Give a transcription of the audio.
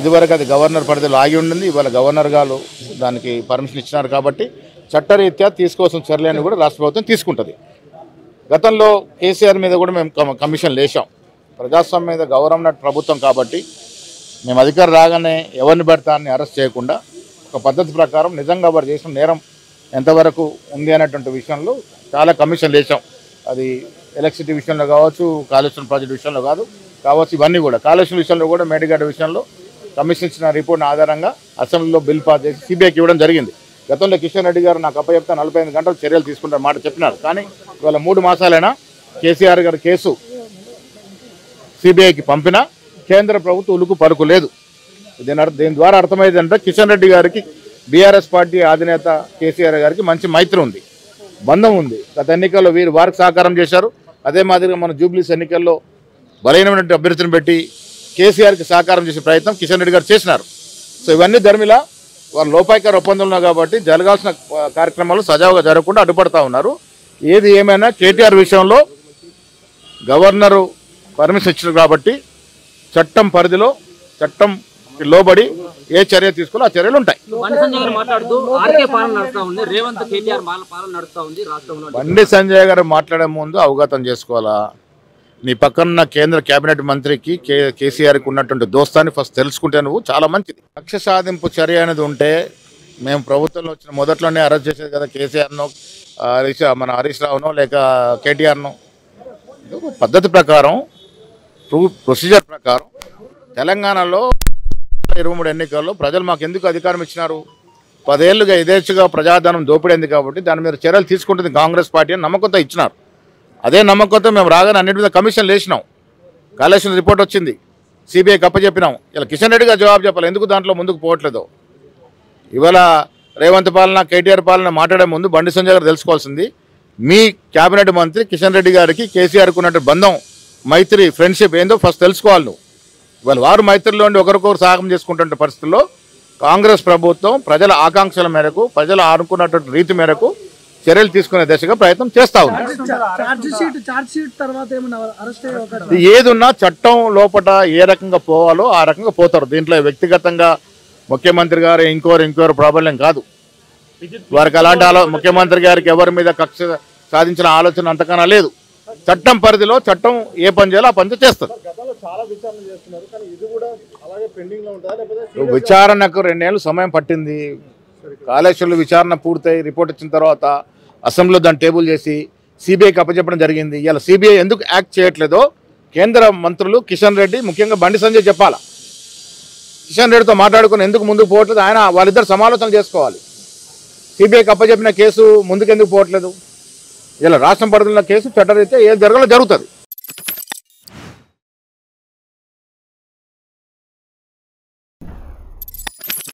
ఇదివరకు అది గవర్నర్ పరిధిలో ఆగి ఉండింది. ఇవాళ గవర్నర్ గారు దానికి పర్మిషన్ ఇచ్చినారు కాబట్టి చట్టరీత్యా తీసుకోవాల్సిన చర్యలను కూడా రాష్ట్ర ప్రభుత్వం తీసుకుంటుంది. గతంలో కేసీఆర్ మీద కూడా మేము కమిషన్లు వేసాం. ప్రజాస్వామ్యం మీద గౌరవం ఉన్న ప్రభుత్వం కాబట్టి మేము అధికారం రాగానే ఎవరిని పెడతాన్ని అరెస్ట్ చేయకుండా ఒక పద్ధతి ప్రకారం నిజంగా వారు చేసిన నేరం ఎంతవరకు ఉంది అనేటువంటి విషయంలో చాలా కమిషన్లు వేసాం. అది ఎలక్ట్రిసిటీ విషయంలో కావచ్చు, కాళేశ్వరం ప్రాజెక్టు విషయంలో కావచ్చు, ఇవన్నీ కూడా కాళేశ్వరం విషయంలో కూడా మేడిగడ్డ విషయంలో కమిషన్ ఇచ్చిన రిపోర్ట్ ఆధారంగా అసెంబ్లీలో బిల్ పాస్ చేసి సిబిఐకి ఇవ్వడం జరిగింది. గతంలో కిషన్ రెడ్డి గారు నాకు అప్పచెప్తే 45 గంటలు చర్యలు తీసుకుంటారు మాట చెప్పినారు. కానీ ఇవాళ 3 మాసాలైనా కేసీఆర్ గారి కేసు సిబిఐకి పంపినా కేంద్ర ప్రభుత్వం ఉలుకు పరుకు లేదు. దీని ద్వారా అర్థమైందంటే కిషన్ రెడ్డి గారికి బీఆర్ఎస్ పార్టీ అధినేత కేసీఆర్ గారికి మంచి మైత్రి ఉంది, బంధం ఉంది. గత ఎన్నికల్లో వారికి సహకారం చేశారు. అదే మాదిరిగా మన జూబ్లీస్ ఎన్నికల్లో బలహీనమైన అభ్యర్థిని పెట్టి కేసీఆర్కి సహకారం చేసే ప్రయత్నం కిషన్ రెడ్డి గారు చేసినారు. సో ఇవన్నీ ధర్మిలా వారు లోపాయికార ఒప్పందంలో కాబట్టి జరగాల్సిన కార్యక్రమాలు సజావుగా జరగకుండా అడ్డుపడతా ఉన్నారు. ఏది ఏమైనా కేటీఆర్ విషయంలో గవర్నరు పర్మిషన్ ఇచ్చారు కాబట్టి చట్టం పరిధిలో చట్టం లోబడి ఏ చర్య తీసుకోవాలో ఆ చర్యలు ఉంటాయి. బండి సంజయ్ గారు మాట్లాడే ముందు అవగతం చేసుకోవాలా. నీ పక్కన కేంద్ర కేబినెట్ మంత్రికి కేసీఆర్కి ఉన్నటువంటి దోస్తాన్ని ఫస్ట్ తెలుసుకుంటే నువ్వు చాలా మంచిది. కక్ష సాధింపు చర్య అనేది ఉంటే మేము ప్రభుత్వంలో వచ్చిన మొదట్లోనే అరెస్ట్ చేసేది కదా కేసీఆర్ను, మన హరీష్ రావునో లేక కేటీఆర్ను. పద్ధతి ప్రకారం ప్రొసీజర్ ప్రకారం తెలంగాణలో 2023 ఎన్నికల్లో ప్రజలు మాకు ఎందుకు అధికారం ఇచ్చినారు? 10 ఏళ్ళుగా యథేచ్ఛగా ప్రజాధనం దోపిడైంది కాబట్టి దాని మీద చర్యలు తీసుకుంటుంది కాంగ్రెస్ పార్టీ అని నమ్మకంతో ఇచ్చినారు. అదే నమ్మకంతో మేము రాగానే అన్నింటి మీద కమిషన్లు వేసినాం. కాళేశ్వరం రిపోర్ట్ వచ్చింది, సిబిఐకి అప్పచెప్పినాం. ఇలా కిషన్ రెడ్డి గారు జవాబు చెప్పాలి ఎందుకు దాంట్లో ముందుకు పోవట్లేదు. ఇవాళ రేవంత్ పాలన కేటీఆర్ పాలన మాట్లాడే ముందు బండి సంజయ్ గారు తెలుసుకోవాల్సింది మీ కేబినెట్ మంత్రి కిషన్ రెడ్డి గారికి కేసీఆర్కి ఉన్నట్టు బంధం, మైత్రి, ఫ్రెండ్షిప్ ఏందో ఫస్ట్ తెలుసుకోవాలి నువ్వు. ఇవాళ వారు మైత్రిలో ఉండి ఒకరికొకరు సహాయం చేసుకుంటున్న పరిస్థితుల్లో కాంగ్రెస్ ప్రభుత్వం ప్రజల ఆకాంక్షల మేరకు ప్రజలు ఆనుకున్నటువంటి రీతి మేరకు చర్యలు తీసుకునే దిశగా ప్రయత్నం చేస్తా ఉంది. ఏదున్నా చట్టం లోపల ఏ రకంగా పోవాలో ఆ రకంగా పోతారు. దీంట్లో వ్యక్తిగతంగా ముఖ్యమంత్రి గారు ఇంకోరు ప్రాబ్లం కాదు. వారికి అలాంటి ముఖ్యమంత్రి గారికి ఎవరి మీద కక్ష సాధించిన ఆలోచన అంతకన్నా లేదు. చట్టం పరిధిలో చట్టం ఏ పని చేయాలో ఆ పని చేస్తారు. విచారణకు 2 ఏళ్ళు సమయం పట్టింది. కాళేశ్వరం విచారణ పూర్తయి రిపోర్ట్ ఇచ్చిన తర్వాత అసెంబ్లీలో దాన్ని టేబుల్ చేసి సిబిఐకి అప్పచెప్పడం జరిగింది. ఇలా సిబిఐ ఎందుకు యాక్ట్ చేయట్లేదో కేంద్ర మంత్రులు కిషన్ రెడ్డి, ముఖ్యంగా బండి సంజయ్ చెప్పాలా. కిషన్ రెడ్డితో మాట్లాడుకుని ఎందుకు ముందుకు పోవట్లేదు, ఆయన వాళ్ళిద్దరు సమాలోచన చేసుకోవాలి. సిబిఐకి అప్పచెప్పిన కేసు ముందుకెందుకు పోవట్లేదు? ఇలా రాష్ట్రం పరిధిలో కేసు చట్టరీత్యా ఏం జరగాలో జరుగుతుంది.